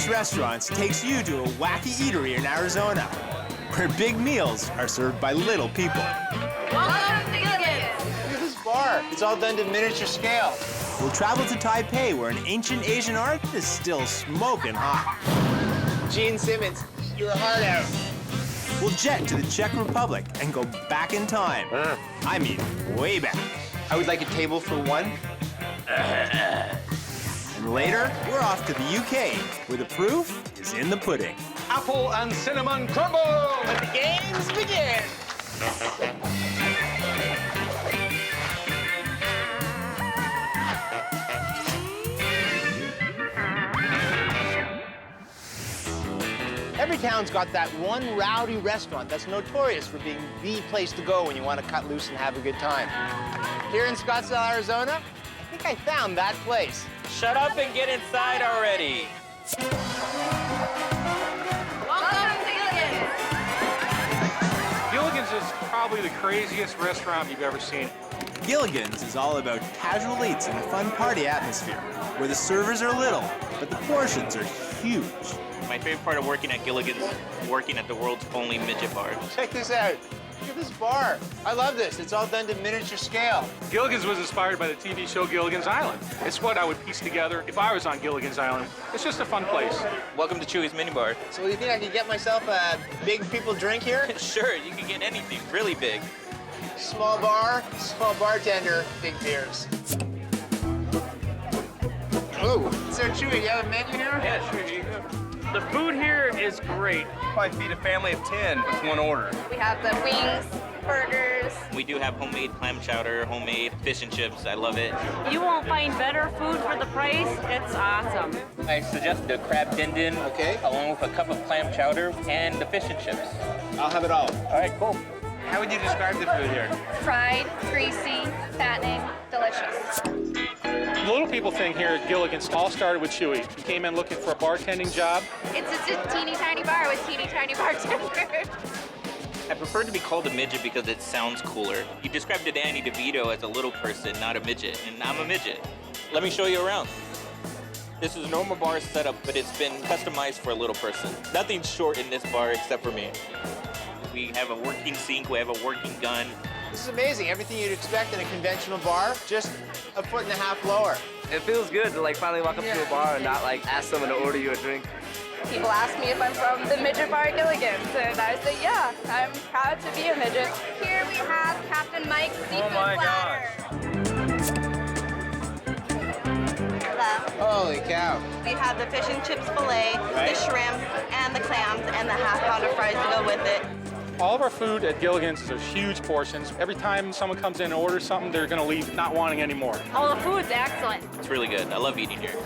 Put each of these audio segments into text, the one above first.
Taipei's restaurants takes you to a wacky eatery in Arizona, where big meals are served by little people. Welcome to Gilligan's! Look at this bar. It's all done to miniature scale. We'll travel to Taipei, where an ancient Asian art is still smoking hot. Gene Simmons, eat your heart out. We'll jet to the Czech Republic and go back in time. I mean, way back. I would like a table for one. And later, we're off to the UK, where the proof is in the pudding. Apple and cinnamon crumble! Let the games begin! Every town's got that one rowdy restaurant that's notorious for being the place to go when you want to cut loose and have a good time. Here in Scottsdale, Arizona, I think I found that place. Shut up and get inside already. Welcome to Gilligan's! Gilligan's is probably the craziest restaurant you've ever seen. Gilligan's is all about casual eats and a fun party atmosphere, where the servers are little, but the portions are huge. My favorite part of working at Gilligan's is working at the world's only midget bar. Check this out. Look at this bar. I love this. It's all done to miniature scale. Gilligan's was inspired by the TV show Gilligan's Island. It's what I would piece together if I was on Gilligan's Island. It's just a fun place. Welcome to Chewie's Mini Bar. So you think I could get myself a big people drink here? Sure, you can get anything really big. Small bar, small bartender, big beers. Oh, so Chewie, you have a menu here? Yeah, sure, you go. The food here is great. Probably feed a family of 10 with one order. We have the wings, burgers. We do have homemade clam chowder, homemade fish and chips. I love it. You won't find better food for the price. It's awesome. I suggest the crab din din, Okay. along with a cup of clam chowder and the fish and chips. I'll have it all. All right, cool. How would you describe the food here? Fried, greasy, fattening, delicious. The little people thing here at Gilligan's all started with Chewie. He came in looking for a bartending job. It's just a teeny tiny bar with teeny tiny bartenders. I prefer to be called a midget because it sounds cooler. You described Danny DeVito as a little person, not a midget, and I'm a midget. Let me show you around. This is a normal bar setup, but it's been customized for a little person. Nothing's short in this bar except for me. We have a working sink, we have a working gun. This is amazing. Everything you'd expect in a conventional bar, just a foot and a half lower. It feels good to like finally walk up to a bar and not like ask someone to order you a drink. People ask me if I'm from the midget bar at Gilligan's, and I say, yeah, I'm proud to be a midget. Here we have Captain Mike's seafood platter. Hello. Holy cow. We have the fish and chips fillet, the shrimp, and the clams, and the half-pound of fries to go with it. All of our food at Gilligan's are huge portions. Every time someone comes in and orders something, they're gonna leave not wanting any more. Oh, the food's excellent. It's really good. I love eating here.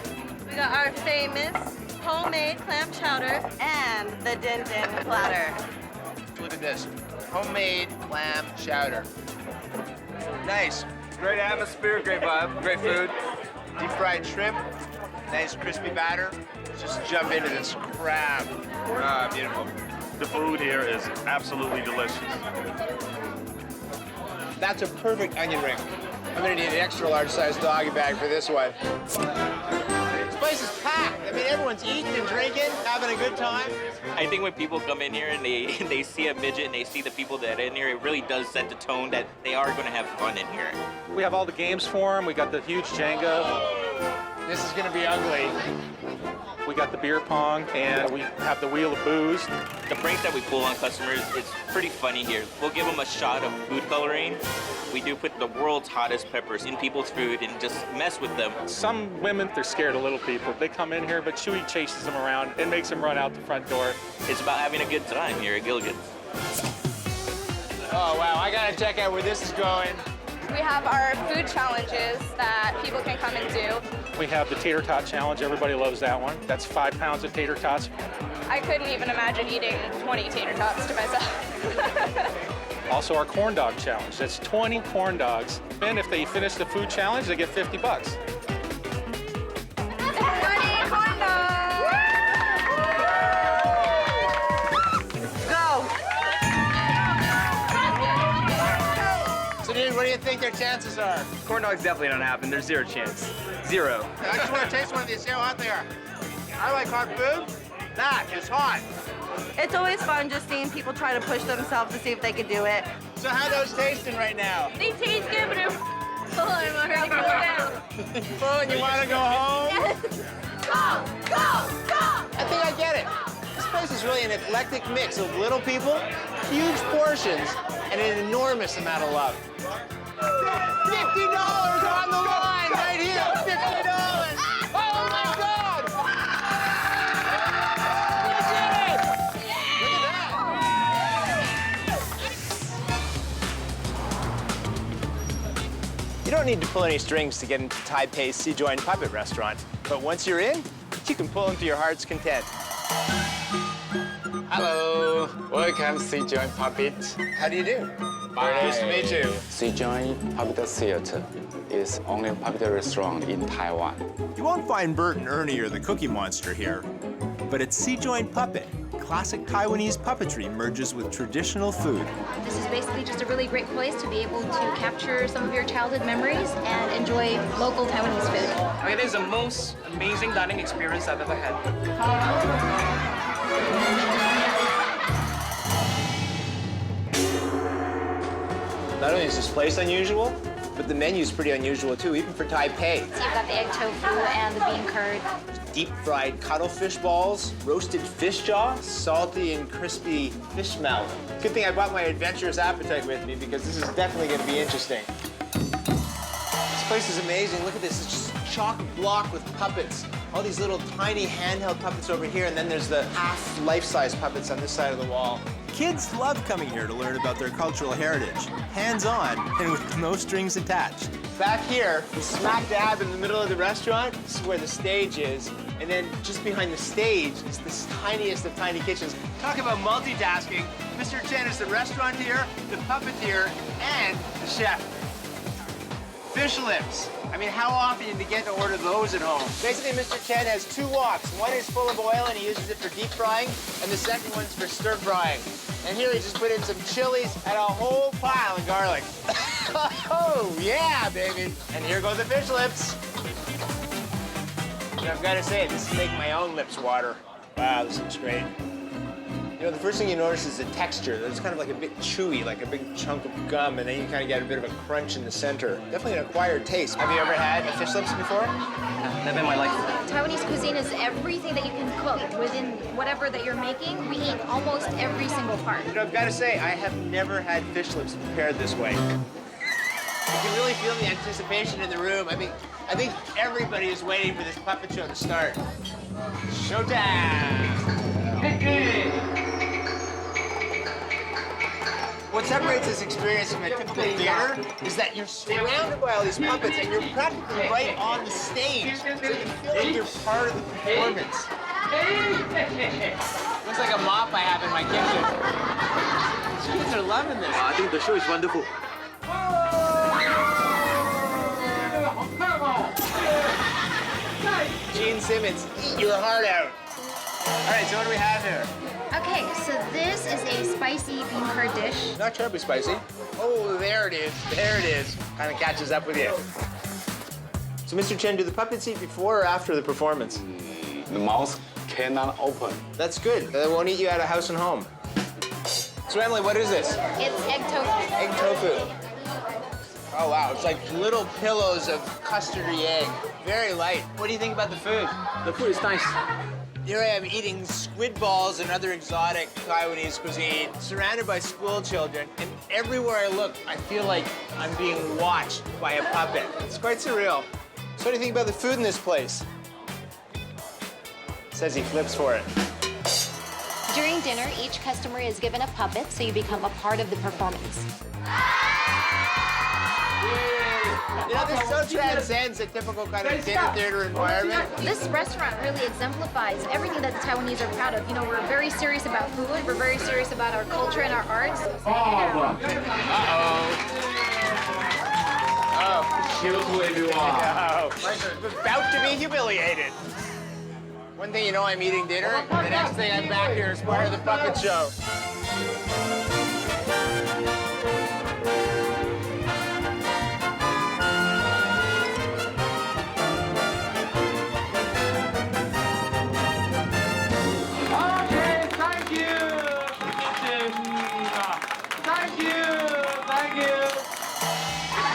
We got our famous homemade clam chowder and the din din platter. Look at this. Homemade clam chowder. Nice. Great atmosphere, great vibe, great food. Deep fried shrimp. Nice crispy batter. Just jump into this crab. Ah, beautiful. The food here is absolutely delicious. That's a perfect onion ring. I'm gonna need an extra large size doggy bag for this one. This place is packed. I mean, everyone's eating and drinking, having a good time. I think when people come in here and they see a midget and they see the people that are in here, it really does set the tone that they are gonna have fun in here. We have all the games for them. We got the huge Jenga. This is gonna be ugly. We got the beer pong, and we have the wheel of booze. The pranks that we pull on customers, it's pretty funny here. We'll give them a shot of food coloring. We do put the world's hottest peppers in people's food and just mess with them. Some women, they're scared of little people. They come in here, but Chewie chases them around and makes them run out the front door. It's about having a good time here at Gilligan's. Oh, wow, I gotta check out where this is going. We have our food challenges that people can come and do. We have the Tater Tot challenge. Everybody loves that one. That's 5 pounds of tater tots. I couldn't even imagine eating 20 tater tots to myself. Also our corn dog challenge. That's 20 corn dogs. And if they finish the food challenge, they get 50 bucks. 20 corn dogs! Go! So, dude, what do you think their chances are? Corn dogs definitely don't happen. There's zero chance. Zero. I just want to taste one of these, see how hot they are. I like hot food. That is hot. It's always fun just seeing people try to push themselves to see if they can do it. So how those tasting right now? They taste good, but I'm full. I'm already full down. Full and you want to go home? Yes. Go, go, go! I think I get it. This place is really an eclectic mix of little people, huge portions, and an enormous amount of love. $50 on the line right here. $50. Oh my God! We did it! Look at that. You don't need to pull any strings to get into Taipei's Sea Joint Puppet Restaurant, but once you're in, you can pull them to your heart's content. Hello, welcome Sea Joint Puppet. How do you do? Very nice to meet you. Sea Joint Puppet Theater is only puppet restaurant in Taiwan. You won't find Bert and Ernie or the Cookie Monster here, but at Sea Joint Puppet, classic Taiwanese puppetry merges with traditional food. This is basically just a really great place to be able to capture some of your childhood memories and enjoy local Taiwanese food. It is the most amazing dining experience I've ever had. Not only is this place unusual, but the menu's pretty unusual too, even for Taipei. So you've got the egg tofu and the bean curd. Deep-fried cuttlefish balls, roasted fish jaw, salty and crispy fish mouth. Good thing I brought my adventurous appetite with me because this is definitely going to be interesting. This place is amazing. Look at this. It's just chock block with puppets. All these little tiny handheld puppets over here, and then there's the half life-size puppets on this side of the wall. Kids love coming here to learn about their cultural heritage, hands-on and with no strings attached. Back here, smack dab in the middle of the restaurant, this is where the stage is, and then just behind the stage is this tiniest of tiny kitchens. Talk about multitasking. Mr. Chen is the restaurateur, the puppeteer, and the chef. Fish lips. I mean, how often do you get to order those at home? Basically, Mr. Chen has two woks. One is full of oil, and he uses it for deep frying, and the second one's for stir frying. And here he just put in some chilies and a whole pile of garlic. Oh, yeah, baby. And here go the fish lips. And I've got to say, this is making my own lips water. Wow, this looks great. You know, the first thing you notice is the texture. It's kind of like a bit chewy, like a big chunk of gum, and then you kind of get a bit of a crunch in the center. Definitely an acquired taste. Have you ever had fish lips before? Never in my life. Taiwanese cuisine is everything that you can cook within whatever that you're making. We eat almost every single part. You know, I've got to say, I have never had fish lips prepared this way. You can really feel the anticipation in the room. I think everybody is waiting for this puppet show to start. Showtime! What separates this experience from a typical theater is that you're surrounded by all these puppets and you're practically right on the stage. So you feel like you're part of the performance. Looks like a mop I have in my kitchen. These kids are loving this. I think the show is wonderful. Gene Simmons, eat your heart out. All right, so what do we have here? Okay, so this is a spicy bean curd dish. Not terribly spicy. Oh, there it is. There it is. Kind of catches up with you. So, Mr. Chen, do the puppets eat before or after the performance? The mouth cannot open. That's good. They won't eat you out of house and home. So, Emily, what is this? It's egg tofu. Egg tofu. Oh, wow. It's like little pillows of custardy egg. Very light. What do you think about the food? The food is nice. Here I am eating squid balls and other exotic Taiwanese cuisine, surrounded by school children, and everywhere I look, I feel like I'm being watched by a puppet. It's quite surreal. So what do you think about the food in this place? Says he flips for it. During dinner, each customer is given a puppet, so you become a part of the performance. You know, this so transcends a typical kind of dinner theater environment. This restaurant really exemplifies everything that the Taiwanese are proud of. You know, we're very serious about food, we're very serious about our culture and our arts. Uh-oh. Oh. About to be humiliated. One thing you know, I'm eating dinner. The next thing I'm back here as part of the puppet show.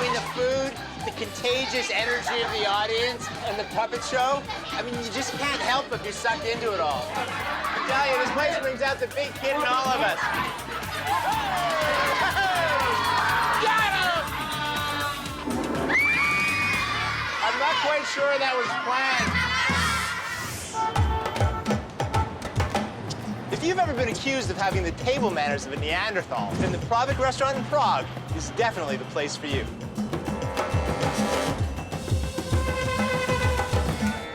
between the food, the contagious energy of the audience, and the puppet show, I mean, you just can't help but be sucked into it all. I tell you, this place brings out the big kid in all of us. I'm not quite sure that was planned. If you've ever been accused of having the table manners of a Neanderthal, then the Prague restaurant in Prague is definitely the place for you.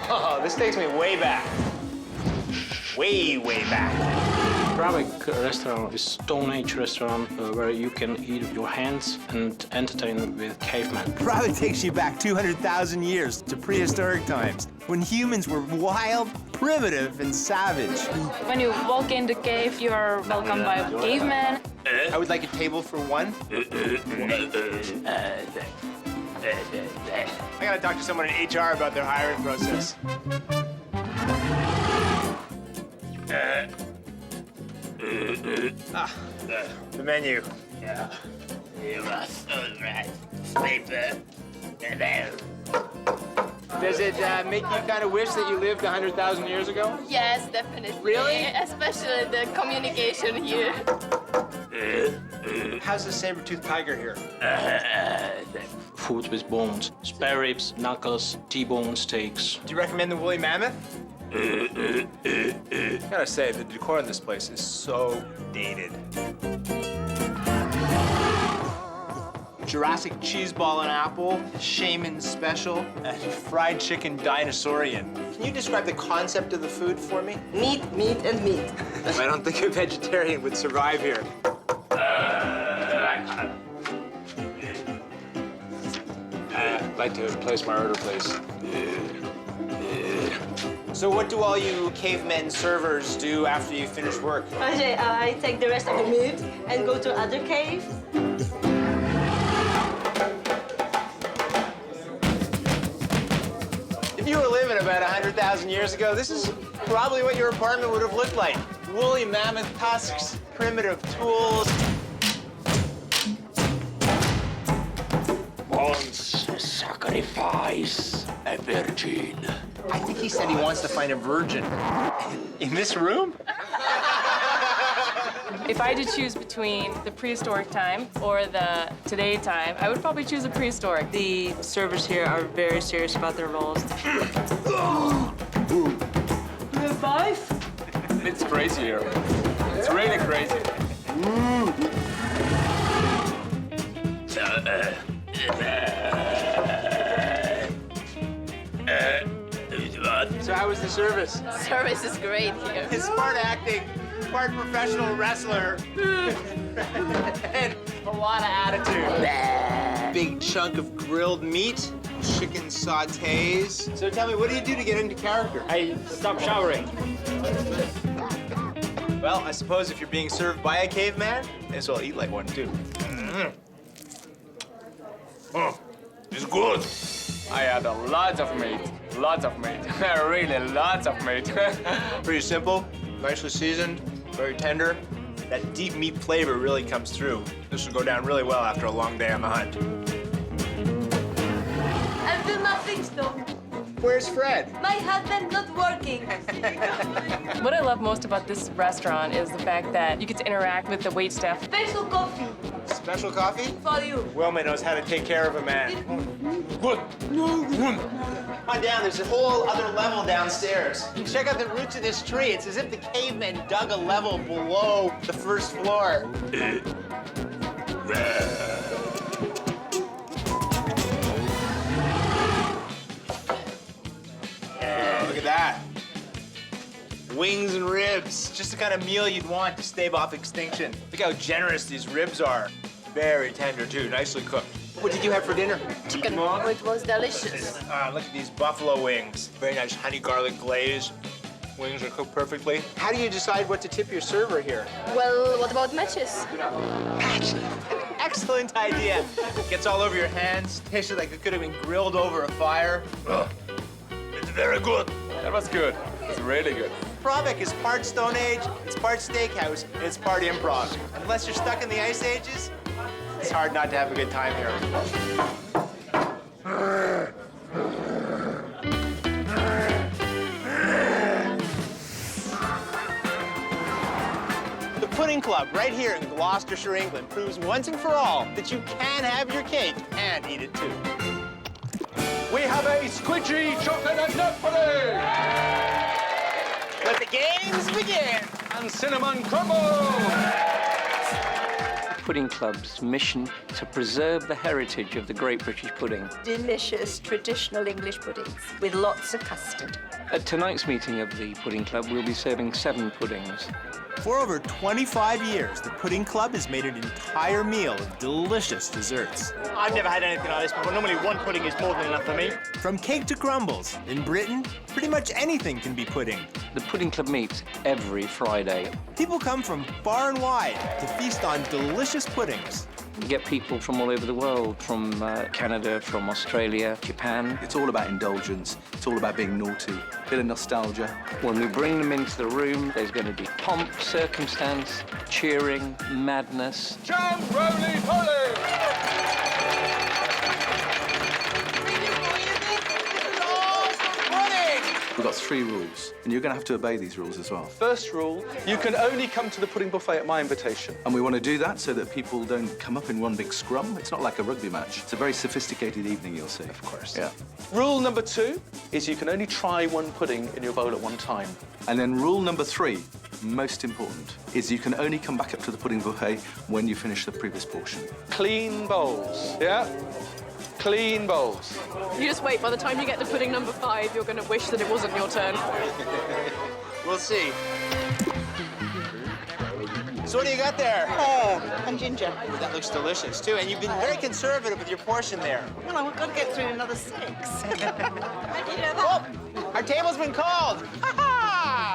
Oh, this takes me way back. Way, way back. Prague restaurant is Stone Age restaurant where you can eat with your hands and entertain with cavemen. Prague takes you back 200,000 years to prehistoric times, when humans were wild, primitive, and savage. When you walk in the cave, you are welcomed by cavemen. I would like a table for one. I gotta talk to someone in HR about their hiring process. The menu. Yeah. You are so right. Sleeper. Does it make you kind of wish that you lived 100,000 years ago? Yes, definitely. Really? Especially the communication here. How's the saber-toothed tiger here? Food with bones, spare ribs, knuckles, T-bone steaks. Do you recommend the woolly mammoth? Gotta say, the decor in this place is so dated. Jurassic cheese ball and apple, shaman special, and fried chicken dinosaurian. Can you describe the concept of the food for me? Meat, meat, and meat. I don't think a vegetarian would survive here. I'd like to place my order, please. So what do all you cavemen servers do after you finish work? I take the rest of the meat and go to other cave. If you were living about 100,000 years ago, this is probably what your apartment would have looked like. Woolly mammoth tusks, primitive tools. Once sacrifice a virgin. I think he said he wants to find a virgin. In this room? If I had to choose between the prehistoric time or the today time, I would probably choose the prehistoric. The servers here are very serious about their roles. It's crazy here. It's really crazy. So how was the service? Service is great here. His smart acting, part professional wrestler, and a lot of attitude. Big chunk of grilled meat, chicken sautés. So tell me, what do you do to get into character? I stop showering. Well, I suppose if you're being served by a caveman, may as well eat like one too. Oh, it's good. I had lots of meat. Lots of meat. Really, lots of meat. Pretty simple, nicely seasoned, very tender. That deep meat flavor really comes through. This will go down really well after a long day on the hunt. I feel nothing still. Where's Fred? My husband not working. What I love most about this restaurant is the fact that you get to interact with the waitstaff. Special coffee Special coffee? for you. Wilma knows how to take care of a man. Good. Come on down, there's a whole other level downstairs. Check out the roots of this tree. It's as if the cavemen dug a level below the first floor. Look at that. Wings and ribs. Just the kind of meal you'd want to stave off extinction. Look how generous these ribs are. Very tender, too. Nicely cooked. What did you have for dinner? Chicken. It was delicious. Look at these buffalo wings. Very nice honey garlic glaze. Wings are cooked perfectly. How do you decide what to tip your server here? Well, what about matches? Excellent idea. Gets all over your hands. Tasted like it could have been grilled over a fire. It's very good. That was good. It's really good. Prague is part Stone Age, it's part steakhouse, and it's part improv. Unless you're stuck in the Ice Ages, it's hard not to have a good time here. The Pudding Club, right here in Gloucestershire, England, proves once and for all that you can have your cake and eat it too. We have a squidgy chocolate and nut pudding! Let the games begin! And cinnamon crumble! Pudding Club's mission to preserve the heritage of the Great British Pudding. Delicious traditional English puddings with lots of custard. At tonight's meeting of the Pudding Club, we'll be serving 7 puddings. For over 25 years, the Pudding Club has made an entire meal of delicious desserts. I've never had anything like this before. Normally one pudding is more than enough for me. From cake to crumbles, in Britain, pretty much anything can be pudding. The Pudding Club meets every Friday. People come from far and wide to feast on delicious puddings. We get people from all over the world, from Canada, from Australia, Japan. It's all about indulgence. It's all about being naughty, a bit of nostalgia. When we bring them into the room, there's going to be pomp, circumstance, cheering, madness. Jam roly-poly! We've got 3 rules, and you're going to have to obey these rules as well. First rule, you can only come to the pudding buffet at my invitation. And we want to do that so that people don't come up in one big scrum. It's not like a rugby match. It's a very sophisticated evening, you'll see. Of course. Yeah. Rule number 2 is you can only try one pudding in your bowl at one time. And then rule number 3, most important, is you can only come back up to the pudding buffet when you finish the previous portion. Clean bowls, yeah? Clean bowls. You just wait. By the time you get to pudding number 5, you're going to wish that it wasn't your turn. We'll see. So what do you got there? And ginger. Ooh, that looks delicious, too. And you've been very conservative with your portion there. Well, I've got to get through another 6. How do you know that? Oh, our table's been called.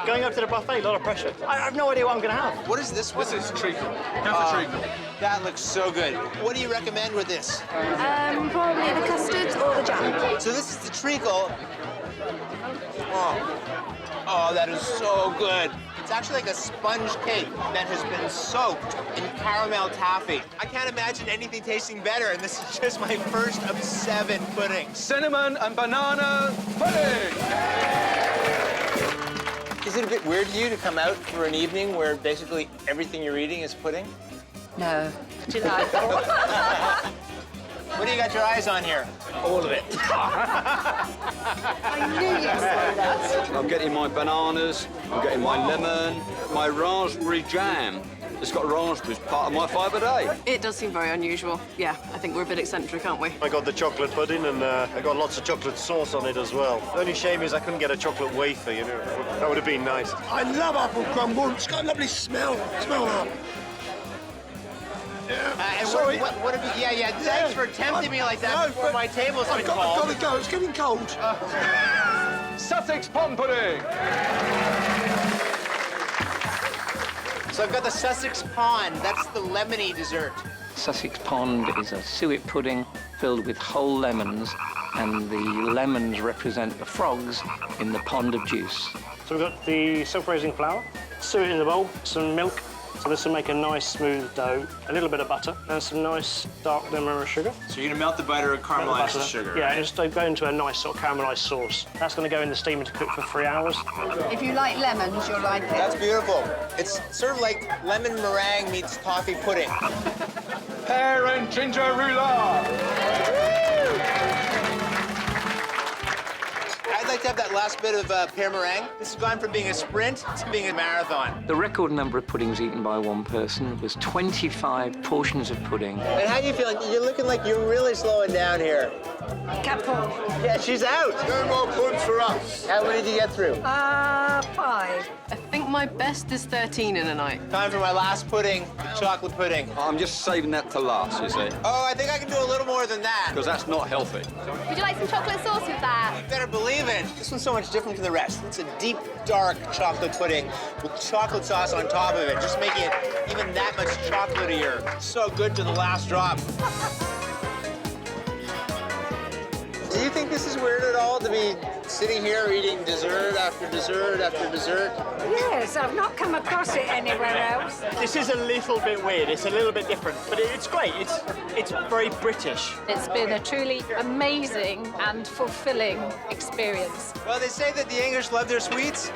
Going up to the buffet, a lot of pressure. I have no idea what I'm going to have. What is this one? This is treacle. Half a treacle. That looks so good. What do you recommend with this? Probably the custard or the jam. So this is the treacle. Oh, that is so good. It's actually like a sponge cake that has been soaked in caramel taffy. I can't imagine anything tasting better, and this is just my first of 7 puddings. Cinnamon and banana pudding! Is it a bit weird to you to come out for an evening where basically everything you're eating is pudding? No. Delightful. What do you got your eyes on here? All of it. I knew you'd say that. I'm getting my bananas, I'm getting my lemon, my raspberry jam. It's got raspberries, part of my 5 a day. It does seem very unusual. Yeah, I think we're a bit eccentric, aren't we? I got the chocolate pudding and I got lots of chocolate sauce on it as well. The only shame is I couldn't get a chocolate wafer, you know. That would have been nice. I love apple crumble. It's got a lovely smell. Smell that. And Sorry. What have you, yeah, thanks for tempting me like that before my table's been called. I've got to go. It's getting cold. Sussex pond pudding! So I've got the Sussex Pond. That's the lemony dessert. Sussex Pond is a suet pudding filled with whole lemons, and the lemons represent the frogs in the pond of juice. So we've got the self-raising flour, suet in the bowl, some milk. So this will make a nice smooth dough, a little bit of butter, and some nice dark demerara sugar. So you're gonna melt the butter and caramelize the sugar, Yeah, right? just go into a nice sort of caramelized sauce. That's gonna go in the steamer to cook for 3 hours. If you like lemons, you'll like it. That's beautiful. It's sort of like lemon meringue meets toffee pudding. Pear and ginger roulade! I'd like to have that last bit of pear meringue. This has gone from being a sprint to being a marathon. The record number of puddings eaten by one person was 25 portions of pudding. And how do you feel? You're looking like you're really slowing down here. Capone. Yeah, she's out. No more puds for us. How many did you get through? 5. I think my best is 13 in a night. Time for my last pudding, chocolate pudding. I'm just saving that to last, you see, Oh, I think I can do a little more than that. because that's not healthy. Would you like some chocolate sauce with that? You better believe it. This one's so much different from the rest. It's a deep, dark chocolate pudding with chocolate sauce on top of it, just making it even that much chocolatier. So good to the last drop. Do you think this is weird at all to be Sitting here eating dessert after dessert after dessert. Yes, I've not come across it anywhere else. This is a little bit weird. It's a little bit different, but it's great. It's very British. It's been a truly amazing and fulfilling experience. Well, they say that the English love their sweets.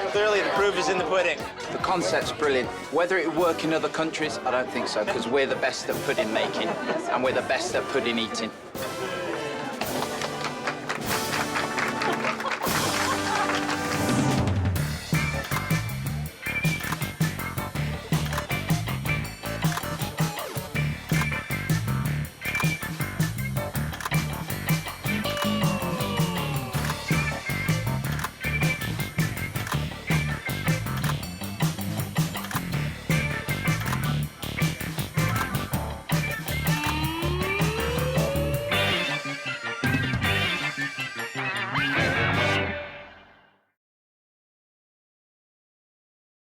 Clearly, the proof is in the pudding. The concept's brilliant. Whether it work in other countries, I don't think so, because we're the best at pudding making and we're the best at pudding eating.